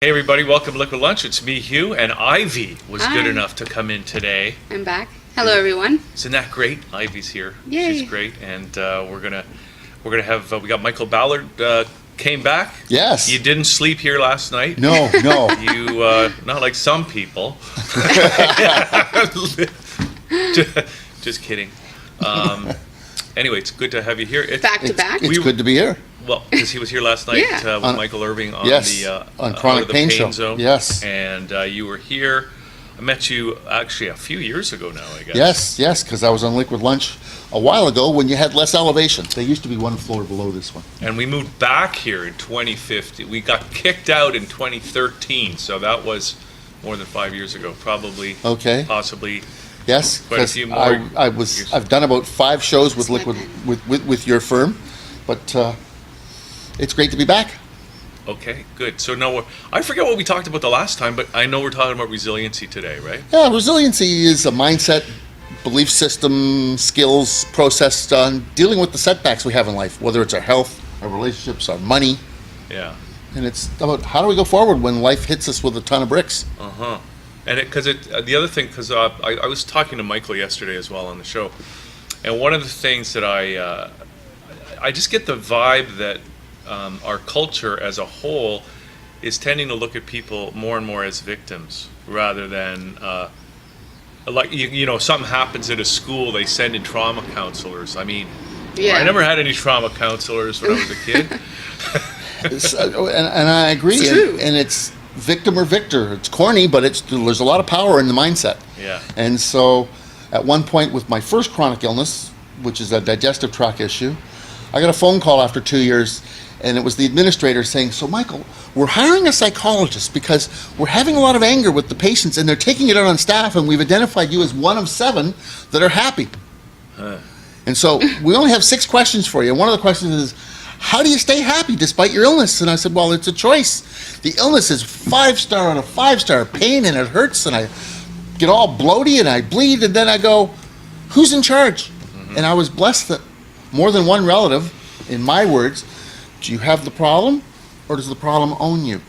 Hey everybody, welcome to Liquid Lunch. It's me, Hugh, and Ivy was Hi. good enough to come in today. I'm back. Hello, everyone. Isn't that great? Ivy's here. Yay. She's great, and we're gonna have we got Michael Ballard came back. Yes. You didn't sleep here last night. No. You not like some people. Just kidding. Anyway, it's good to have you here. Back to back. It's good to be here. Well, because he was here last night Yeah. with Michael Irving on Yes, the on Chronic the Pain Show. Zone. Yes. And you were here. I met you actually a few years ago now, I guess. Yes, because I was on Liquid Lunch a while ago when you had less elevation. They used to be one floor below this one. And we moved back here in 2015. We got kicked out in 2013, so that was more than 5 years ago, probably. Okay. Possibly. Yes, Quite a because few more I've done about 5 shows with Liquid with your firm, but it's great to be back. Okay, good. So now I forget what we talked about the last time, but I know we're talking about resiliency today, right? Yeah, resiliency is a mindset, belief system, skills, process on dealing with the setbacks we have in life, whether it's our health, our relationships, our money, Yeah. and it's about how do we go forward when life hits us with a ton of bricks. Uh-huh. And the other thing, because I was talking to Michael yesterday as well on the show, and one of the things that I just get the vibe that our culture as a whole is tending to look at people more and more as victims rather than like you know, something happens at a school, they send in trauma counselors. I mean, Yeah. I never had any trauma counselors when I was a kid. And I agree, It's true. and it's victim or victor. It's corny, but there's a lot of power in the mindset. Yeah. And so, at one point with my first chronic illness, which is a digestive tract issue, I got a phone call after 2 years, and it was the administrator saying, "So Michael, we're hiring a psychologist because we're having a lot of anger with the patients, and they're taking it out on staff, and we've identified you as one of 7 that are happy." And so we only have 6 questions for you. And one of the questions is, how do you stay happy despite your illness? And I said, well, it's a choice. The illness is 5-star out of 5-star pain, and it hurts, and I get all bloaty, and I bleed, and then I go, who's in charge? And I was blessed that more than one relative, in my words, do you have the problem, or does the problem own you?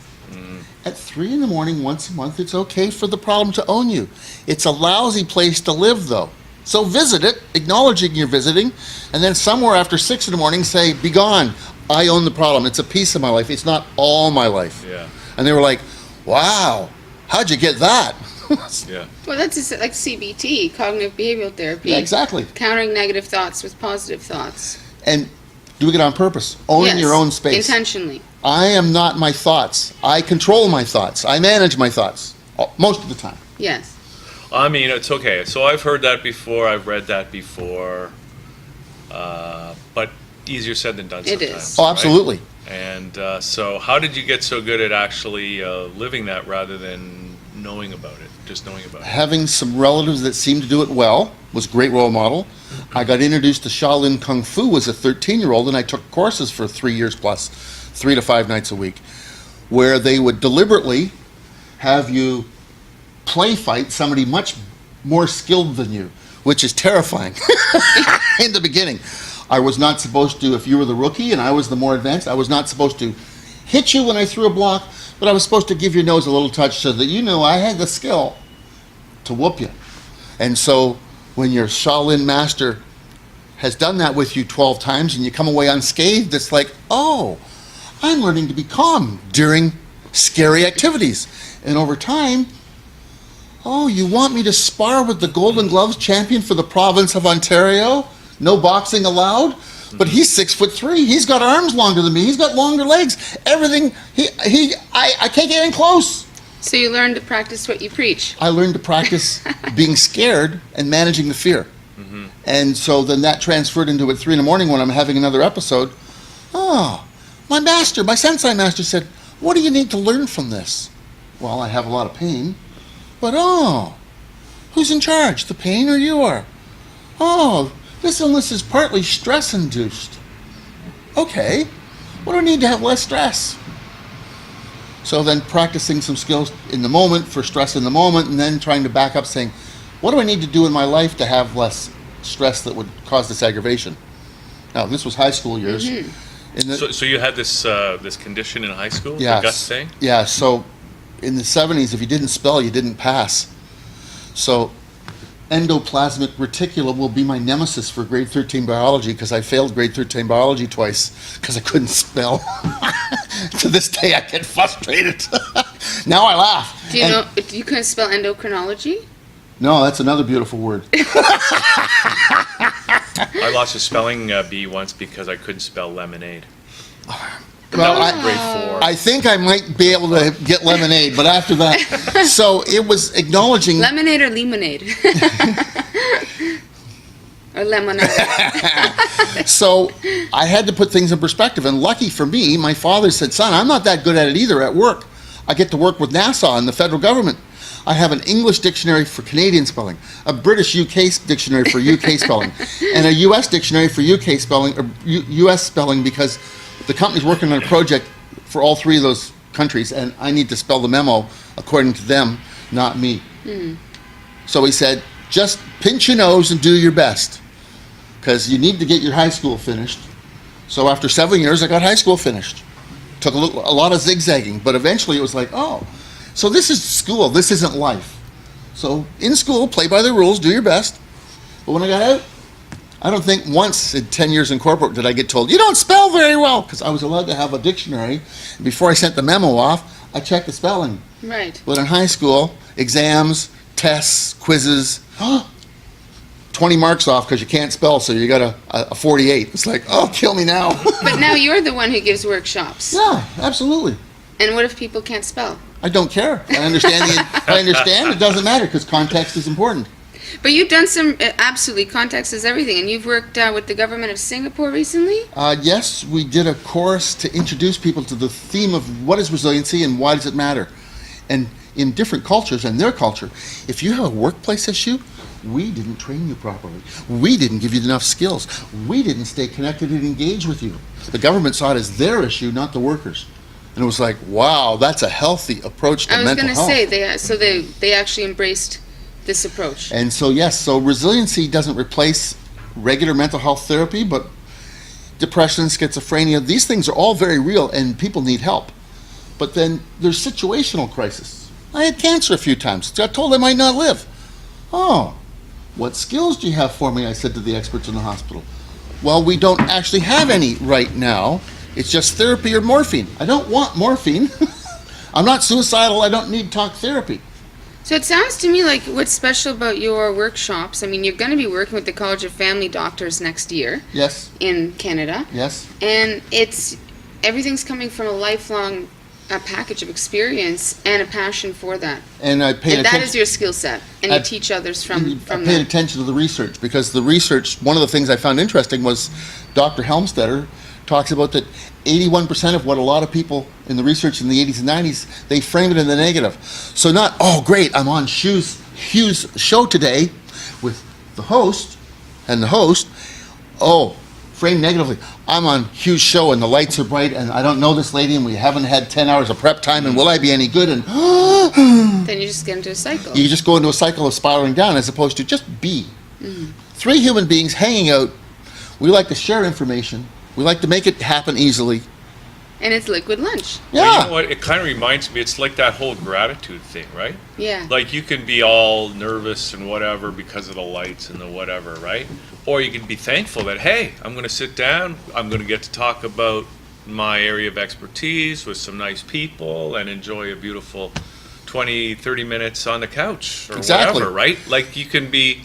At 3 a.m. once a month, it's okay for the problem to own you. It's a lousy place to live, though. So visit it, acknowledging you're visiting, and then somewhere after 6 a.m. say, be gone. I own the problem. It's a piece of my life. It's not all my life. Yeah. And they were like, wow, how'd you get that? Yeah. Well, that's just like CBT, cognitive behavioral therapy. Yeah, exactly. Countering negative thoughts with positive thoughts. And doing it on purpose, owning Yes, your own space. Intentionally. I am not my thoughts. I control my thoughts. I manage my thoughts most of the time. Yes. I mean, it's okay. So I've heard that before. I've read that before. But easier said than done It sometimes. is. Oh, right? absolutely. And so how did you get so good at actually living that rather than knowing about it, just knowing about it? Having some relatives that seemed to do it well was a great role model. I got introduced to Shaolin Kung Fu as a 13-year-old, and I took courses for 3 years plus, 3 to 5 nights a week, where they would deliberately have you play fight somebody much more skilled than you, which is terrifying in the beginning. I was not supposed to, if you were the rookie and I was the more advanced, I was not supposed to hit you when I threw a block, but I was supposed to give your nose a little touch so that you know I had the skill to whoop you. And so when your Shaolin master has done that with you 12 times and you come away unscathed, it's like, oh, I'm learning to be calm during scary activities. And over time, oh, you want me to spar with the Golden Gloves champion for the province of Ontario? No boxing allowed? But he's 6'3". He's got arms longer than me. He's got longer legs. Everything. I can't get in close. So you learn to practice what you preach. I learned to practice being scared and managing the fear. And so then that transferred into at 3 a.m. when I'm having another episode. Oh, my sensei master said, what do you need to learn from this? Well, I have a lot of pain. But who's in charge, the pain or you are? Oh, this illness is partly stress-induced. Okay, what do I need to have less stress? So then practicing some skills in the moment for stress in the moment, and then trying to back up saying, what do I need to do in my life to have less stress that would cause this aggravation? Now, this was high school years. Mm-hmm. So you had this condition in high school, Yes. the gut thing? Yeah, so in the 70s, if you didn't spell, you didn't pass. So endoplasmic reticulum will be my nemesis for grade 13 biology because I failed grade 13 biology twice because I couldn't spell. To this day, I get frustrated. Now I laugh. Do you know you couldn't spell endocrinology? No, that's another beautiful word. I lost a spelling bee once because I couldn't spell lemonade. Well, That was grade 4. I think I might be able to get lemonade, but after that, so it was acknowledging. Lemonade or lemonade? Or lemonade? So I had to put things in perspective, and lucky for me, my father said, "Son, I'm not that good at it either at work. I get to work with NASA and the federal government. I have an English dictionary for Canadian spelling, a British UK dictionary for UK spelling, and a US dictionary for UK spelling, or US spelling, because the company's working on a project for all 3 of those countries, and I need to spell the memo according to them, not me." So he said, "Just pinch your nose and do your best, because you need to get your high school finished." So after 7 years, I got high school finished. Took a lot of zigzagging, but eventually it was like, oh, so this is school, this isn't life. So in school, play by the rules, do your best. But when I got out, I don't think once in 10 years in corporate did I get told, "You don't spell very well," because I was allowed to have a dictionary. And before I sent the memo off, I checked the spelling. Right. But in high school, exams, tests, quizzes, 20 marks off because you can't spell, so you got a 48. It's like, oh, kill me now. But now you're the one who gives workshops. Yeah, absolutely. And what if people can't spell? I don't care. I understand. It doesn't matter because context is important. But you've done some, absolutely, context is everything. And you've worked with the government of Singapore recently? Yes, we did a course to introduce people to the theme of what is resiliency and why does it matter. And in different cultures and their culture, if you have a workplace issue, we didn't train you properly. We didn't give you enough skills. We didn't stay connected and engage with you. The government saw it as their issue, not the workers. And it was like, wow, that's a healthy approach to mental health. I was going to say, they actually embraced this approach. And so, yes, so resiliency doesn't replace regular mental health therapy, but depression, schizophrenia, these things are all very real and people need help. But then there's situational crisis. I had cancer a few times. I told I might not live. Oh, what skills do you have for me? I said to the experts in the hospital. Well, we don't actually have any right now. It's just therapy or morphine. I don't want morphine. I'm not suicidal. I don't need talk therapy. So it sounds to me like what's special about your workshops, I mean, you're going to be working with the College of Family Doctors next year. Yes. In Canada. Yes. And everything's coming from a lifelong package of experience and a passion for that. And I paid attention. That is your skill set. And you teach others from I that. paid attention to the research because the research, one of the things I found interesting was Dr. Helmstetter talks about that 81% of what a lot of people in the research in the 80s and 90s, they frame it in the negative. So not, oh great, I'm on Hugh's show today with the host and the host. Oh, framed negatively. I'm on Hugh's show and the lights are bright and I don't know this lady and we haven't had 10 hours of prep time and will I be any good? And then you just get into a cycle. You just go into a cycle of spiraling down as opposed to just be. 3 human beings hanging out. We like to share information. We like to make it happen easily. And it's liquid lunch. Yeah. Well, you know what? It kind of reminds me, it's like that whole gratitude thing, right? Yeah. Like you can be all nervous and whatever because of the lights and the whatever, right? Or you can be thankful that, hey, I'm going to sit down, I'm going to get to talk about my area of expertise with some nice people and enjoy a beautiful 20, 30 minutes on the couch or whatever, right? Like you can be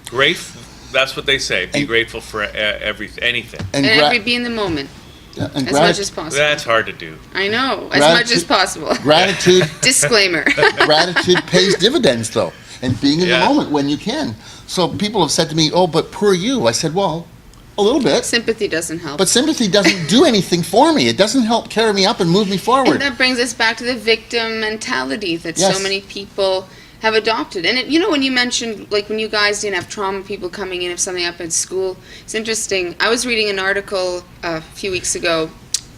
grateful. That's what they say. Be grateful for anything. And be in the moment. Yeah, and as much as possible. That's hard to do. I know, as much as possible. Gratitude. Disclaimer. Gratitude pays dividends, though, and being in the moment when you can. So people have said to me, "Oh, but poor you." I said, "Well, a little bit." Sympathy doesn't help. But sympathy doesn't do anything for me. It doesn't help carry me up and move me forward. And that brings us back to the victim mentality that so many people have adopted. And when you mentioned, like when you guys didn't have trauma people coming in if something happened at school, it's interesting. I was reading an article a few weeks ago,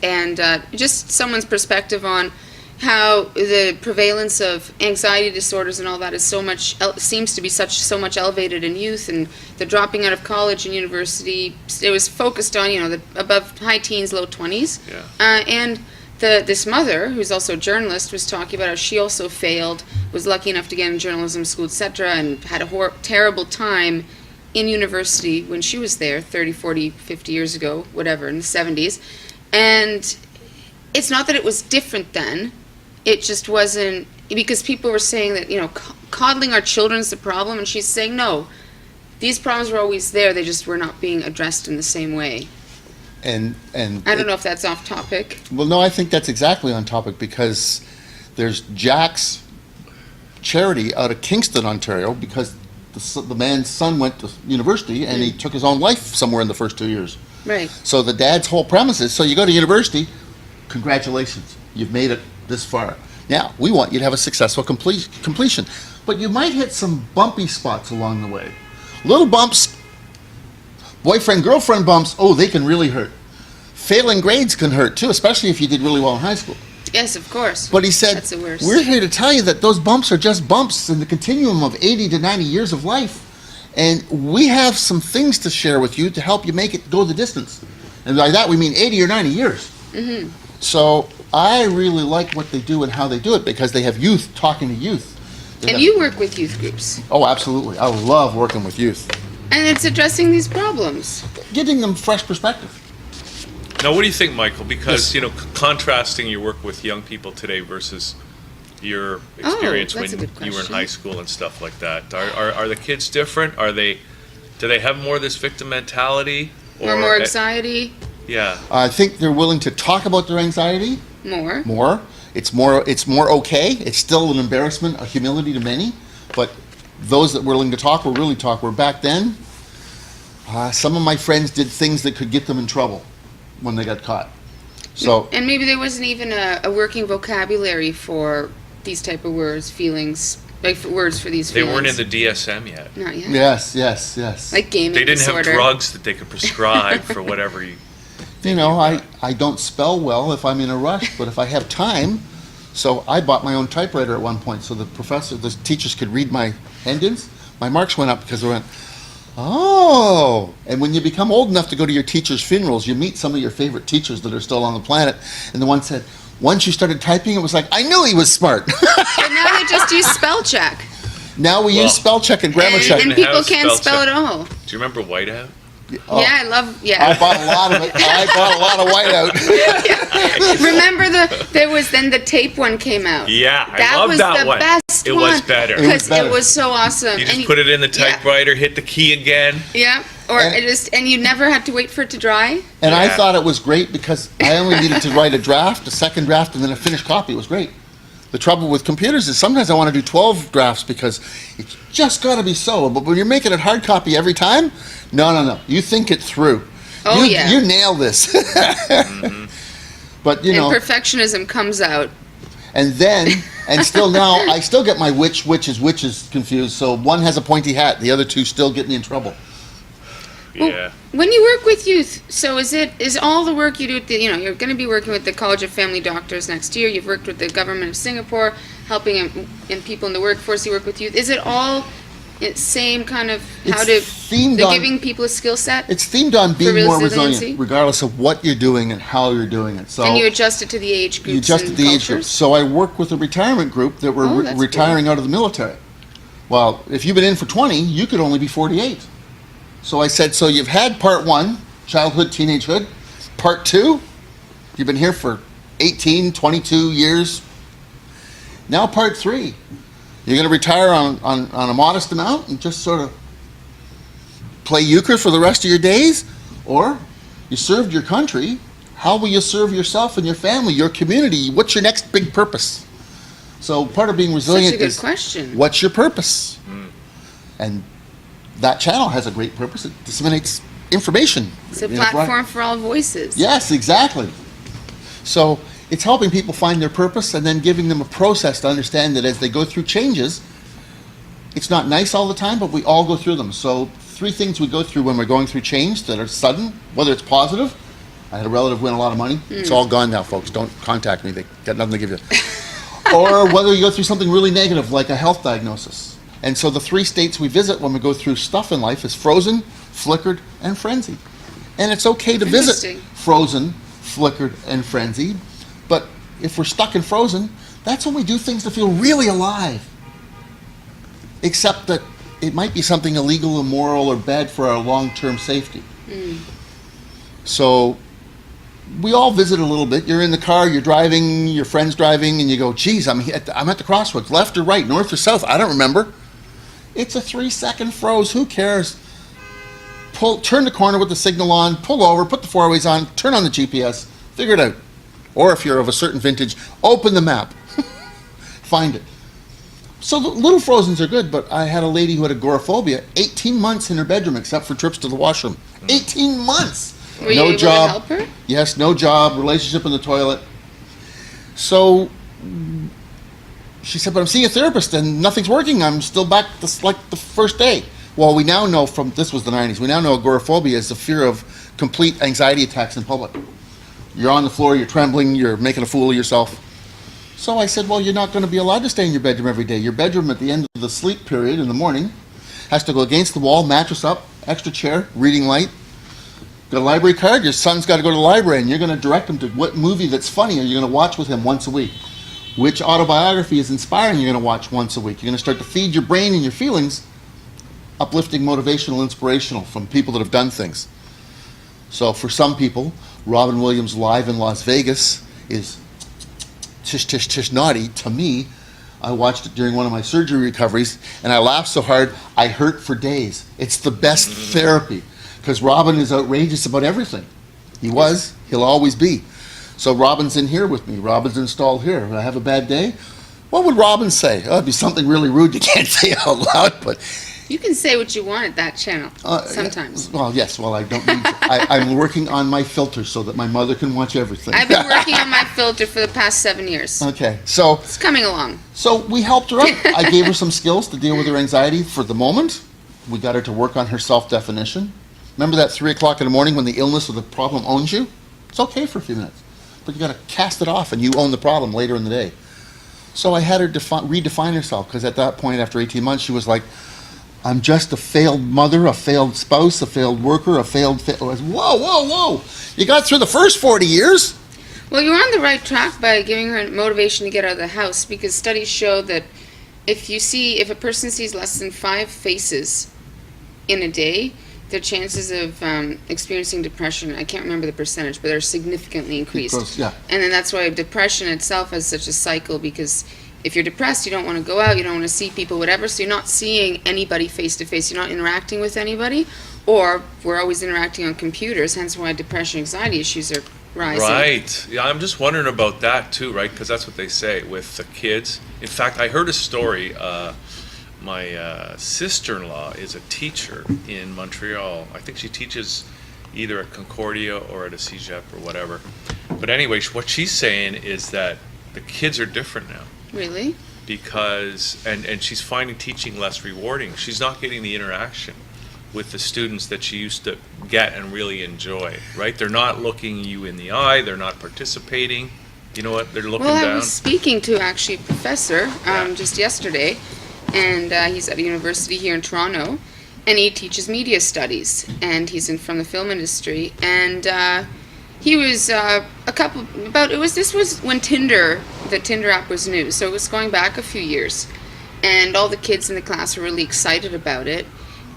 and just someone's perspective on how the prevalence of anxiety disorders and all that is seems to be so much elevated in youth, and the dropping out of college and university. It was focused on the above high teens, low 20s, and this mother, who's also a journalist, was talking about how she also failed, was lucky enough to get in journalism school, etc., and had a terrible time in university when she was there 30, 40, 50 years ago, whatever, in the 70s. And it's not that it was different then, it just wasn't, because people were saying that, coddling our children is the problem, and she's saying, no, these problems were always there, they just were not being addressed in the same way. And I don't know if that's off topic. Well, no, I think that's exactly on topic, because there's Jack's charity out of Kingston, Ontario, because the man's son went to university and he took his own life somewhere in the first 2 years. Right. So the dad's whole premise is, so you go to university, congratulations, you've made it this far. Now, we want you to have a successful completion. But you might hit some bumpy spots along the way. Little bumps, boyfriend-girlfriend bumps, they can really hurt. Failing grades can hurt too, especially if you did really well in high school. Yes, of course. But he said, that's the worst. We're here to tell you that those bumps are just bumps in the continuum of 80 to 90 years of life. And we have some things to share with you to help you make it go the distance. And by that we mean 80 or 90 years. Mm-hmm. So I really like what they do and how they do it, because they have youth talking to youth. And you work with youth groups. Oh, absolutely. I love working with youth. And it's addressing these problems. Giving them fresh perspective. Now, what do you think, Michael? Because, Yes. contrasting your work with young people today versus your experience that's a when good you were in question. high school and stuff like that, are the kids different? Do they have more of this victim mentality? Or more anxiety. Yeah. I think they're willing to talk about their anxiety more. It's more okay. It's still an embarrassment, a humility to many, but those that were willing to talk will really talk. Where back then, some of my friends did things that could get them in trouble when they got caught. So, And maybe there wasn't even a working vocabulary for these type of words, feelings, like words for these They feelings. weren't in the DSM yet. Not yet. yes. Like gaming They didn't disorder. have drugs that they could prescribe for whatever you... I don't spell well if I'm in a rush, but if I have time, so I bought my own typewriter at one point so the teachers could read my end-ins. My marks went up because they went, and when you become old enough to go to your teacher's funerals, you meet some of your favorite teachers that are still on the planet, and the one said, once you started typing, it was like, I knew he was smart. But now they just use spell check. Now we use spell check and grammar check. And people can't spell at all. Do you remember Whiteout? Oh, Yeah, I bought a lot of it. I bought a lot of whiteout. Remember there was then the tape one came out. Yeah, I That love was that the one. best It one. was better. Because better. it was so awesome. You just And put it in the typewriter, hit the key again. Yeah. Or And- and you never had to wait for it to dry. And I Yeah. thought it was great because I only needed to write a draft, a second draft, and then a finished copy. It was great. The trouble with computers is sometimes I want to do 12 drafts because it's just got to be so. But when you're making it hard copy every time, no. You think it through. Oh, you, yeah. You nail this. But, And perfectionism comes out. and still now, I still get my which is confused. So one has a pointy hat, the other two still get me in trouble. Well, Yeah. When you work with youth, so is all the work you do at the, you're going to be working with the College of Family Doctors next year. You've worked with the government of Singapore, helping in people in the workforce. You work with youth. Is it all same kind of giving people a skill set? It's themed on being more resiliency? resilient, regardless of what you're doing and how you're doing it. So And you adjust it to the age groups you adjust and the age cultures? group. So I work with a retirement group that were Oh, that's retiring out of the military. Well, if you've been in for 20, you could only be 48. So I said, so you've had part one, childhood, teenagehood. Part two, you've been here for 18, 22 years. Now part three, you're going to retire on a modest amount and just sort of play euchre for the rest of your days? Or you served your country, how will you serve yourself and your family, your community? What's your next big purpose? So part of being resilient Such a good is, question. what's your purpose? And that channel has a great purpose. It disseminates information. It's a You know, right? platform for all voices. Yes, exactly. So it's helping people find their purpose and then giving them a process to understand that as they go through changes, it's not nice all the time, but we all go through them. So 3 things we go through when we're going through change that are sudden, whether it's positive. I had a relative win a lot of money. It's all gone now, folks. Don't contact me. They got nothing to give you. Or whether you go through something really negative, like a health diagnosis. And so the 3 states we visit when we go through stuff in life is frozen, flickered, and frenzied. And it's okay to visit Interesting. frozen, flickered, and frenzied, but if we're stuck and frozen, that's when we do things to feel really alive. Except that it might be something illegal, immoral, or bad for our long-term safety. So we all visit a little bit. You're in the car, you're driving, your friend's driving, and you go, geez, I'm at the crossroads, left or right, north or south, I don't remember. It's a 3-second froze, who cares? Turn the corner with the signal on, pull over, put the four-ways on, turn on the GPS, figure it out. Or if you're of a certain vintage, open the map, find it. So the little frozens are good, but I had a lady who had agoraphobia, 18 months in her bedroom except for trips to the washroom. 18 months! Were you able to help her? Yes, no job, relationship in the toilet. So she said, but I'm seeing a therapist and nothing's working. I'm still back like the first day. Well, we now know this was the 90s, we now know agoraphobia is the fear of complete anxiety attacks in public. You're on the floor, you're trembling, you're making a fool of yourself. So I said, well, you're not going to be allowed to stay in your bedroom every day. Your bedroom at the end of the sleep period in the morning has to go against the wall, mattress up, extra chair, reading light. Got a library card, your son's got to go to the library, and you're going to direct him to what movie that's funny are you going to watch with him once a week. Which autobiography is inspiring you're going to watch once a week. You're going to start to feed your brain and your feelings uplifting, motivational, inspirational from people that have done things. So for some people, Robin Williams live in Las Vegas is tish, tish, tish naughty. To me, I watched it during one of my surgery recoveries, and I laughed so hard, I hurt for days. It's the best therapy, because Robin is outrageous about everything. He was, he'll always be. So Robin's in here with me. Robin's installed here. When I have a bad day, what would Robin say? Oh, it'd be something really rude you can't say out loud, but... You can say what you want at that channel, sometimes. Well, yes, well, I don't need to. I'm working on my filter so that my mother can watch everything. I've been working on my filter for the past 7 years. Okay, so... It's coming along. So we helped her out. I gave her some skills to deal with her anxiety for the moment. We got her to work on her self-definition. Remember that 3 o'clock in the morning when the illness or the problem owns you? It's okay for a few minutes, but you got to cast it off and you own the problem later in the day. So I had her redefine herself, because at that point, after 18 months, she was like, I'm just a failed mother, a failed spouse, a failed worker, a failed... Whoa, whoa, whoa! You got through the first 40 years? Well, you're on the right track by giving her motivation to get out of the house, because studies show that if a person sees less than 5 faces in a day, their chances of experiencing depression, I can't remember the percentage, but they're significantly increased. Because, yeah. And then that's why depression itself has such a cycle, because if you're depressed, you don't want to go out, you don't want to see people, whatever, so you're not seeing anybody face to face, you're not interacting with anybody, or we're always interacting on computers, hence why depression, anxiety issues are rising. Right. Yeah, I'm just wondering about that too, right? Because that's what they say with the kids. In fact, I heard a story. My sister-in-law is a teacher in Montreal. I think she teaches either at Concordia or at a CEGEP or whatever. But anyway, what she's saying is that the kids are different now. Really? Because, and she's finding teaching less rewarding. She's not getting the interaction with the students that she used to get and really enjoy, right? They're not looking you in the eye, they're not participating. You know what? They're looking down. Well, I was speaking to actually a professor just yesterday, and he's at a university here in Toronto, and he teaches media studies, and he's from the film industry, and he was this was when the Tinder app was new, so it was going back a few years, and all the kids in the class were really excited about it.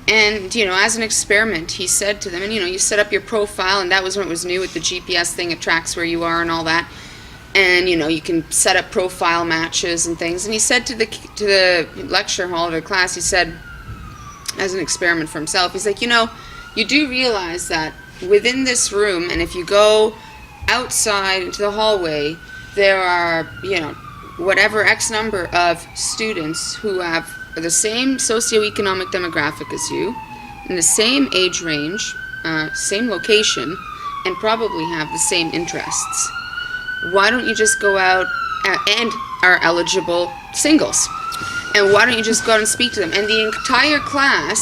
And, as an experiment, he said to them, and, you set up your profile, and that was when it was new with the GPS thing, it tracks where you are and all that. And, you can set up profile matches and things. And he said to the lecture hall of the class, he said, as an experiment for himself, he's like, you do realize that within this room, and if you go outside into the hallway, there are, whatever X number of students who have the same socioeconomic demographic as you, in the same age range, same location, and probably have the same interests. Why don't you just go out and are eligible singles? And why don't you just go out and speak to them? And the entire class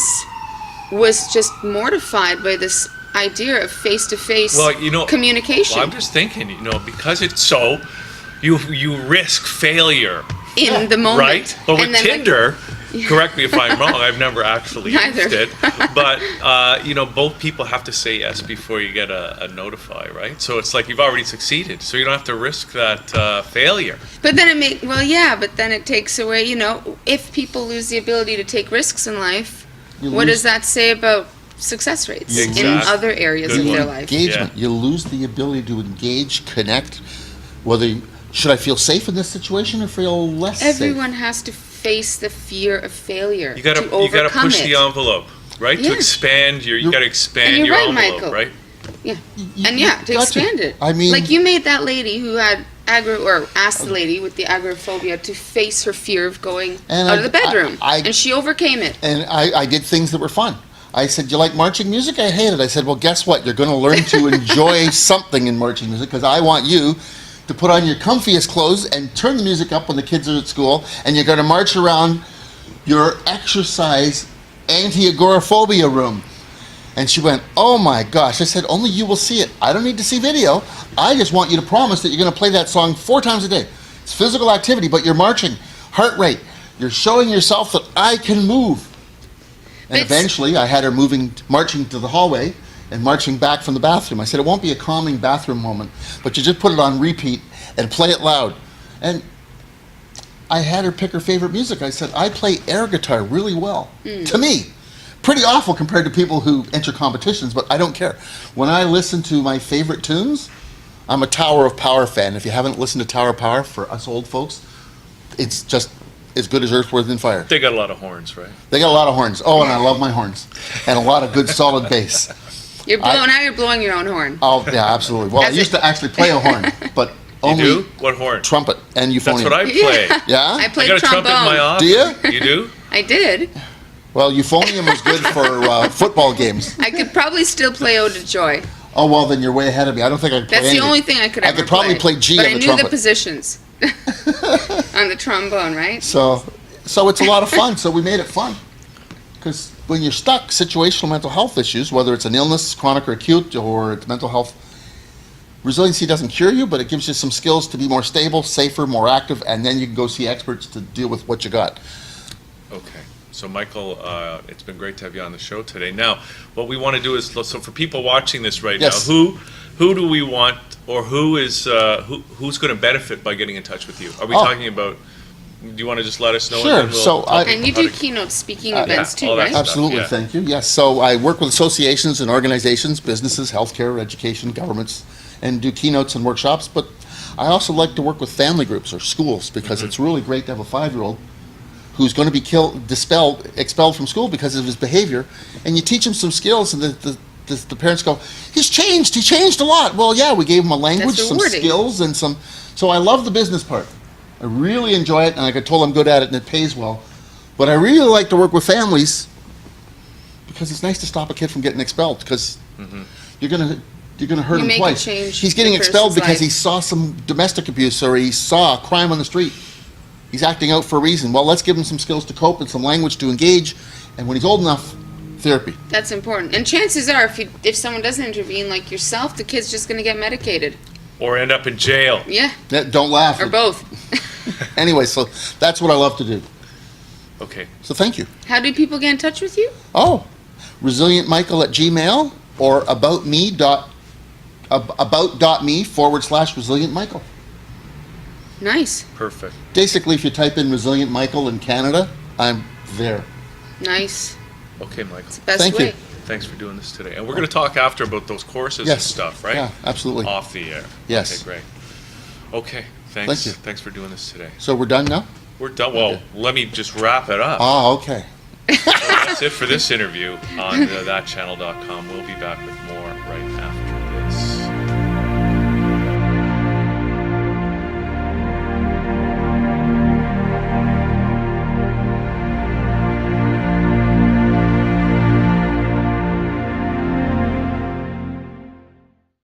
was just mortified by this idea of face-to-face communication. Well, I'm just thinking, because it's so, you risk failure in the moment, right? But with Tinder, Correct me if I'm wrong. I've never actually Neither. used it, but both people have to say yes before you get a notify, right? So it's like you've already succeeded, so you don't have to risk that failure. But then but then it takes away, if people lose the ability to take risks in life, what does that say about success rates in Exactly. other areas Good of one. their life? Engagement. Yeah. You lose the ability to engage, connect. Should I feel safe in this situation or feel less Everyone safe? has to face the fear of failure You to gotta overcome push it. the envelope, right? To Yeah. expand you gotta expand And you're your right, envelope, Michael. right? Yeah, You- and you to got expand it. I mean, like you made that lady who had asked the lady with the agoraphobia to face her fear of going And out of the bedroom, I- and she overcame it. and I did things that were fun. I said, "You like marching music?" I hate it. I said, "Well, guess what? You're going to learn to enjoy something in marching music because I want you to put on your comfiest clothes and turn the music up when the kids are at school, and you're going to march around your exercise anti-agoraphobia room." And she went, "Oh my gosh." I said, "Only you will see it. I don't need to see video. I just want you to promise that you're going to play that song 4 times a day. It's physical activity, but you're marching, heart rate. You're showing yourself that I can move." And It's- eventually, I had her marching to the hallway and marching back from the bathroom. I said, "It won't be a calming bathroom moment, but you just put it on repeat and play it loud." And I had her pick her favorite music. I said, "I play air guitar really well." To me, pretty awful compared to people who enter competitions, but I don't care. When I listen to my favorite tunes, I'm a Tower of Power fan. If you haven't listened to Tower of Power, for us old folks, it's just as good as Earth, Wind, and Fire. They got a lot of horns, right? They got a lot of horns. Oh, and I love my horns. And a lot of good solid bass. Now you're blowing your own horn. Oh, yeah, absolutely. Well, I As used it- to actually play a horn, but You only do? What horn? trumpet and euphonium. That's what I play. Yeah? I I played got a trombone. trumpet in my office. Do you? You do? I did. Well, euphonium was good for football games. I could probably still play Ode to Joy. Oh, well, then you're way ahead of me. I don't think I could play That's the anything. only thing I could I ever could probably play G but on I the knew trumpet. the positions on the trombone, right? So it's a lot of fun. So we made it fun. Because when you're stuck, situational mental health issues, whether it's an illness, chronic or acute, or it's mental health, resiliency doesn't cure you, but it gives you some skills to be more stable, safer, more active, and then you can go see experts to deal with what you got. Okay. So, Michael, it's been great to have you on the show today. Now, what we want to do is, so for people watching this right Yes. now, who do we want, or who's going to benefit by getting in touch with you? Are we Oh. talking about? Do you want to just let us know? Sure. And then we'll So talk I- about And you how do to- keynote speaking yeah, events too, all that right? stuff. Absolutely, yeah. thank you. Yes, so I work with associations and organizations, businesses, healthcare, education, governments, and do keynotes and workshops. But I also like to work with family groups or schools because it's really great to have a 5-year-old who's going to be expelled from school because of his behavior, and you teach him some skills, and the parents go, He changed a lot. Well, yeah, we gave him a language, That's some rewarding. skills, and some. So I love the business part. I really enjoy it, and like I told, I'm good at it, and it pays well. But I really like to work with families because it's nice to stop a kid from getting expelled because you're gonna hurt You him make a twice. change He's getting in a expelled person's because life. he saw some domestic abuse or he saw a crime on the street. He's acting out for a reason. Well, let's give him some skills to cope and some language to engage, and when he's old enough, therapy. That's important. And chances are, if someone doesn't intervene, like yourself, the kid's just going to get medicated. or end up in jail. Yeah, Yeah, don't laugh. or both. Anyway, so that's what I love to do. Okay. So thank you. How do people get in touch with you? Oh, resilientmichael@gmail or about.me/resilientmichael. Nice, Perfect. Basically, if you type in Resilient Michael in Canada, I'm there. nice. Okay, Michael. Best Thank way. you. Thanks for doing this today. And we're going to talk after about those courses and Yes. stuff, right? Yeah, absolutely. Off the air. Yes. Okay, great. Okay, thanks. Thank you. Thanks for doing this today. So we're done now? We're done. Well, let me just wrap it up. Oh, okay. That's it for this interview on thatchannel.com. We'll be back with more right after this.